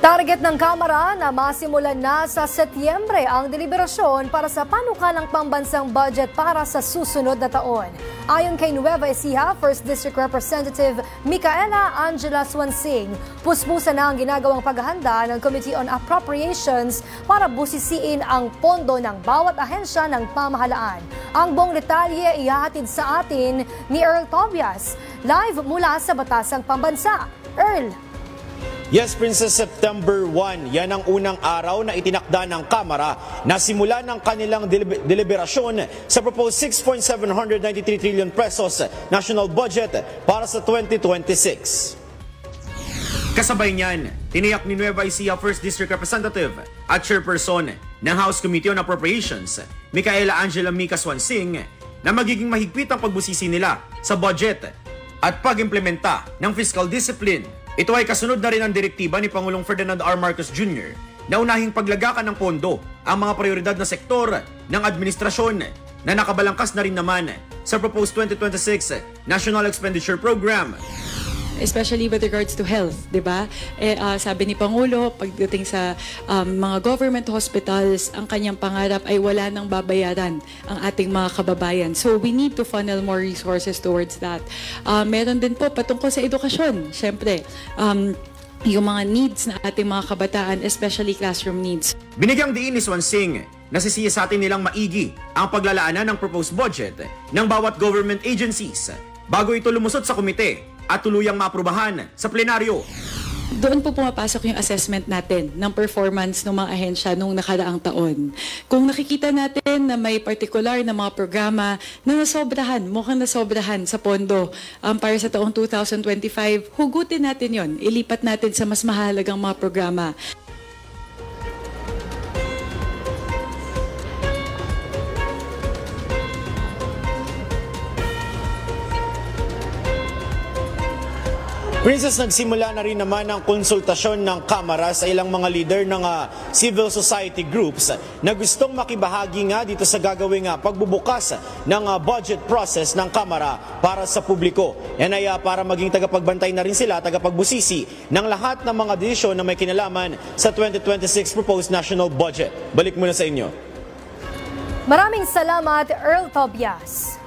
Target ng Kamara na masimulan na sa Setyembre ang deliberasyon para sa panukalang pambansang budget para sa susunod na taon. Ayon kay Nueva Ecija, 1st District Representative Micaela Angela Swansing, puspusan na ang ginagawang paghahanda ng Committee on Appropriations para busisiin ang pondo ng bawat ahensya ng pamahalaan. Ang buong detalye ihahatid sa atin ni Earl Tobias, live mula sa Batasang Pambansa. Earl! Yes, Princess, September 1, yan ang unang araw na itinakda ng Kamara na simula ng kanilang deliberasyon sa proposed 6.793 trillion pesos national budget para sa 2026. Kasabay niyan, tiniyak ni Nueva Ecija 1st District Representative at Chairperson ng House Committee on Appropriations, Micaela Angela Mica Swansing, na magiging mahigpit ang pagbusisi nila sa budget at pag-implementa ng fiscal discipline. Ito ay kasunod na rin ang direktiba ni Pangulong Ferdinand R. Marcos Jr. na unahing paglagakan ng pondo ang mga prioridad na sektor ng administrasyon na nakabalangkas na rin naman sa proposed 2026 National Expenditure Program. Especially with regards to health, di ba? Sabi ni Pangulo, pagdating sa mga government hospitals, ang kanyang pangarap ay wala nang babayaran ang ating mga kababayan. So we need to funnel more resources towards that. Meron din po patungkol sa edukasyon, syempre. Yung mga needs na ating mga kabataan, especially classroom needs. Binigyang diin ni Swansing na sisiyasatin nilang maigi ang paglalaanan ng proposed budget ng bawat government agencies bago ito lumusot sa komite at tuluyang maaprubahan sa plenaryo. Doon po pumapasok yung assessment natin ng performance ng mga ahensya noong nakaraang taon. Kung nakikita natin na may particular na mga programa na nasobrahan, mukhang nasobrahan sa pondo para sa taong 2025, hugutin natin yon, ilipat natin sa mas mahalagang mga programa. Princess, nagsimula na rin naman ang konsultasyon ng Kamara sa ilang mga leader ng civil society groups na gustong makibahagi nga dito sa gagawing pagbubukas ng budget process ng Kamara para sa publiko. Yan ay para maging tagapagbantay na rin sila, tagapagbusisi ng lahat ng mga desisyon na may kinalaman sa 2026 proposed national budget. Balik muna sa inyo. Maraming salamat, Earl Tobias.